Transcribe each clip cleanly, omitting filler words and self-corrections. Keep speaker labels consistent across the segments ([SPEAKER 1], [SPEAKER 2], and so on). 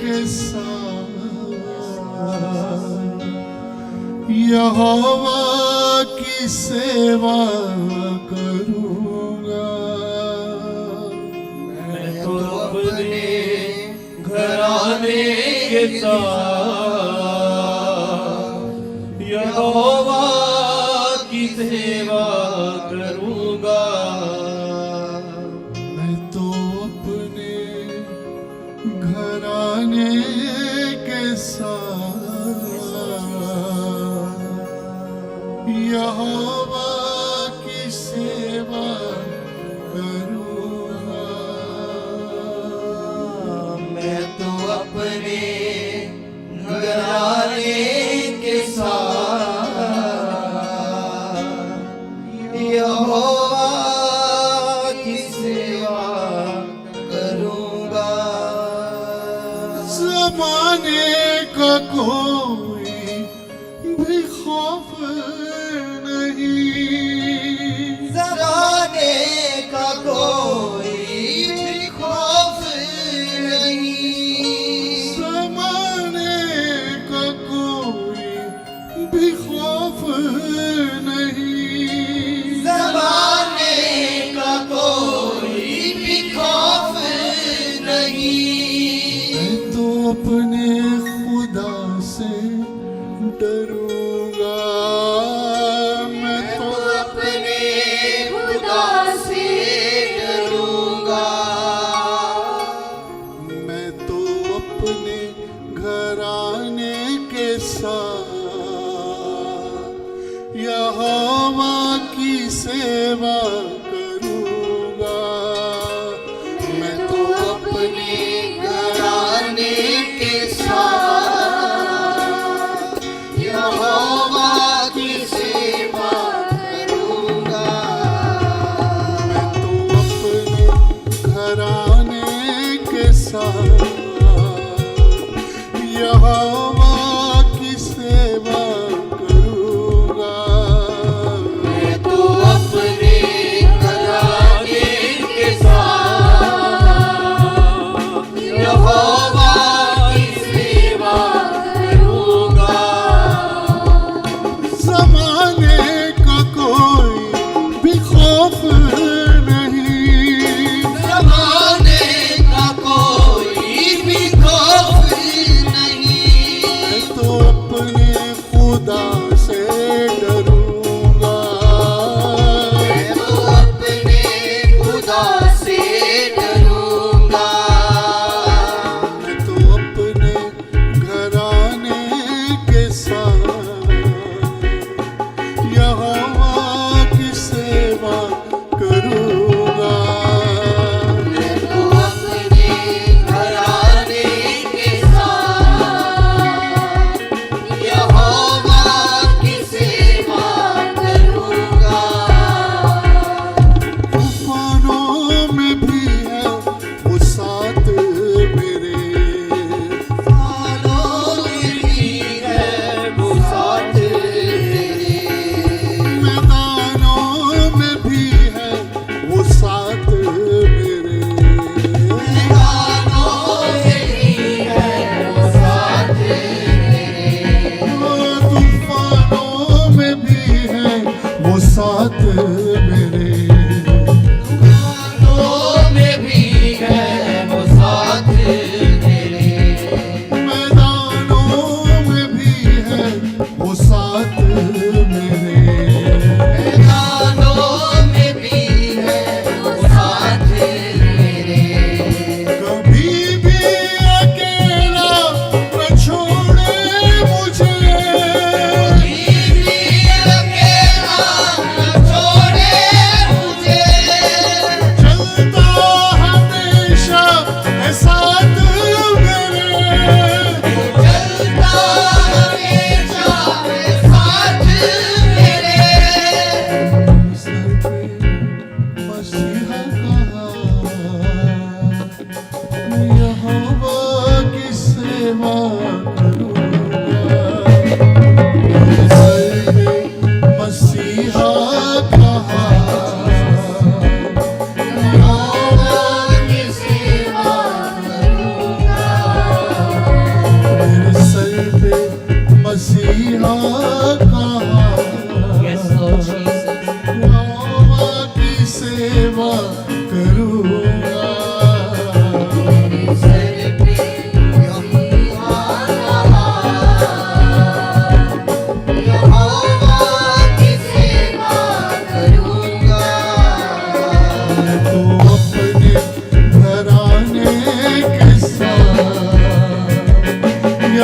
[SPEAKER 1] के साथ यहोवा की सेवा करूंगा।
[SPEAKER 2] मैं तो अपने घराने के साथ यहोवा की सेवा करूंगा।
[SPEAKER 1] मैं तो अपने घराने के साथ यहोवा की सेवा करूंगा।
[SPEAKER 2] मैं तो अपने घराने के साथ यहोवा की सेवा करूंगा।
[SPEAKER 1] ज़माने का कोई भी खौफ नहीं,
[SPEAKER 2] ज़माने का कोई भी खौफ नहीं,
[SPEAKER 1] ज़माने का कोई भी खौफ नहीं,
[SPEAKER 2] ज़माने का कोई भी खौफ नहीं।
[SPEAKER 1] मैं तो अपने खुदा से डरूंगा। मैं तो
[SPEAKER 2] अपने खुदा से डरूंगा।
[SPEAKER 1] मैं तो अपने घराने के साथ यहोवा की सेवा करूंगा। मैं तो अपने
[SPEAKER 2] घराने के साथ यहोवा की सेवा करूंगा।
[SPEAKER 1] मैं तो अपने घराने के साथ यहोवा की सेवा करूंगा।
[SPEAKER 2] मैं तो अपने घराने के साथ यहोवा की सेवा करूंगा।
[SPEAKER 1] ज़माने का कोई भी खौफ नहीं,
[SPEAKER 2] ज़माने का कोई भी खौफ नहीं।
[SPEAKER 1] मैं तो अपने खुदा से डरूंगा।
[SPEAKER 2] मैं तो अपने खुदा से डरूंगा।
[SPEAKER 1] मैं तो अपने घराने के साथ यहोवा की सेवा करूंगा।
[SPEAKER 2] मैं तो अपने घराने के साथ यहोवा की सेवा करूंगा।
[SPEAKER 1] तूफानों में भी है वो साथ मेरे,
[SPEAKER 2] तूफानों में भी है वो साथ मेरे,
[SPEAKER 1] मैदानों में भी है वो साथ मेरे।
[SPEAKER 2] मैदानों में भी है वो साथ मेरे,
[SPEAKER 1] तूफानों में भी है वो साथ मेरे।
[SPEAKER 2] तूफानों में भी है वो साथ मेरे,
[SPEAKER 1] मैदानों में भी है वो साथ मेरे।
[SPEAKER 2] मैदानों में भी है वो साथ मेरे।
[SPEAKER 1] कभी भी अकेला न छोड़े मुझे,
[SPEAKER 2] बीवी अकेला न छोड़े मुझे,
[SPEAKER 1] चलता हमेशा है साथ मेरे।
[SPEAKER 2] चलता हमेशा है साथ मेरे।
[SPEAKER 1] सर पे मसीहा कहा, यहोवा की सेवा करूंगा। सर पे मसीहा कहा,
[SPEAKER 2] यहोवा की सेवा करूंगा।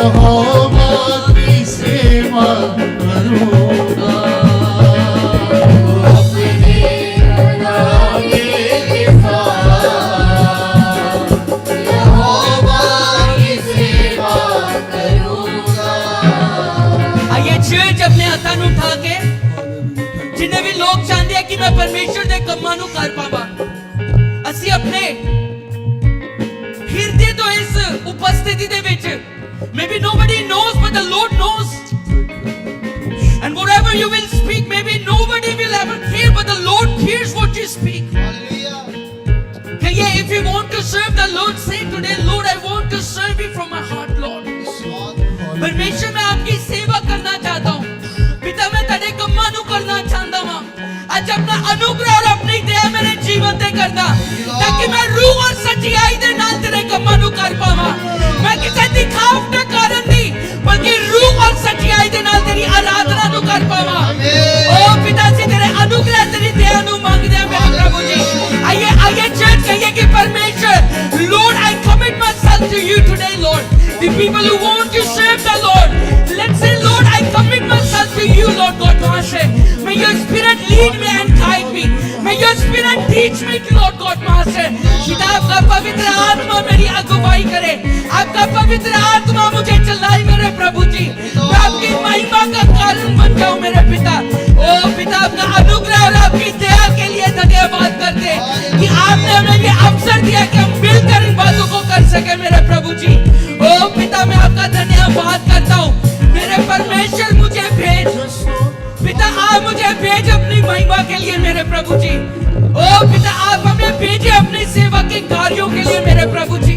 [SPEAKER 1] यहोवा की सेवा करूँगा।
[SPEAKER 2] अपने नाम के साथ यहोवा की सेवा करूँगा।
[SPEAKER 3] आइए चर्च अपने हाथों ਨੂੰ उठा के जिन्हें भी लोग चाहते हैं कि मैं परमेश्वर ਦੇ ਕੰਮਾਂ ਨੂੰ ਕਰ ਪਾਵਾਂ, ਅਸੀਂ ਆਪਣੇ ਹਿਰਦੇ ਤੋਂ ਇਸ ਉਪਸਥਿਤੀ ਦੇ ਵਿੱਚ, maybe nobody knows but the Lord knows, and whatever you will speak, maybe nobody will ever hear but the Lord hears what you speak. कहिए, if you want to serve the Lord, say today, Lord, I want to serve you from my heart, Lord. परमेश्वर मैं आपकी सेवा करना चाहता हूँ, पिता मैं तेरे ਕੰਮਾਂ ਨੂੰ करना चाहता हूँ। आज अपना अनुग्रह और अपनी दया मेरे जीवन ते करना, ताकि मैं रूह और सच्चाई दे नाल तेरे ਕੰਮਾਂ ਨੂੰ कर पावां। मैं किसी दिखावट के कारण नहीं, बल्कि रूह और सच्चाई दे नाल तेरी आराधना ਨੂੰ कर पावां। ओ पिता जी, तेरे अनुग्रह तेरी दया ਨੂੰ ਮੰਗਦੇ हैं मेरे प्रभु जी। आइए आइए चर्च कहिए कि परमेश्वर, Lord, I commit myself to you today, Lord. The people who want to serve the Lord, let's say, Lord, I commit myself to you, Lord God Master. May your spirit lead me and guide me. May your spirit teach me, Lord God Master. पिता, आपका पवित्र आत्मा मेरी अगुवाई करे, आपका पवित्र आत्मा मुझे चलाए मेरे प्रभु जी। मैं आपकी महिमा का कारण बन जाऊं मेरे पिता। ओ पिता, आपका अनुग्रह और आपकी दया के लिए धन्यवाद करते कि आपने हमें ये अवसर दिया कि हम मिलकर इन बातों को कर सके मेरे प्रभु जी। ओ पिता, मैं आपका धन्यवाद करता हूँ। मेरे परमेश्वर, मुझे भेज पिता, आप मुझे भेज अपनी महिमा के लिए मेरे प्रभु जी। ओ पिता, आप हमें भेजे अपनी सेवा के कार्यों के लिए मेरे प्रभु जी।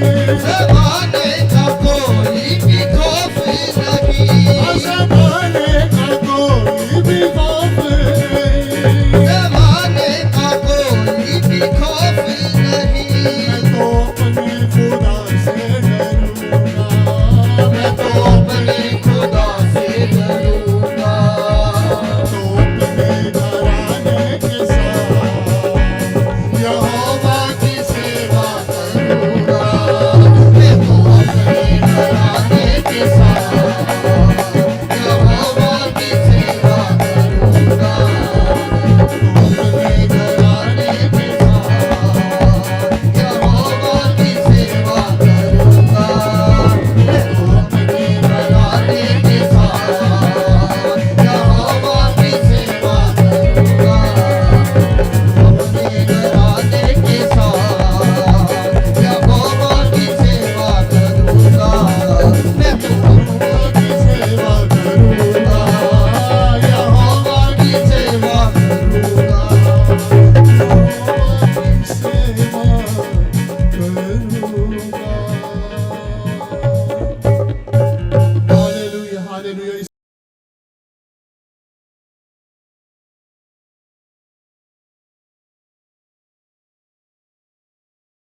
[SPEAKER 1] मेरे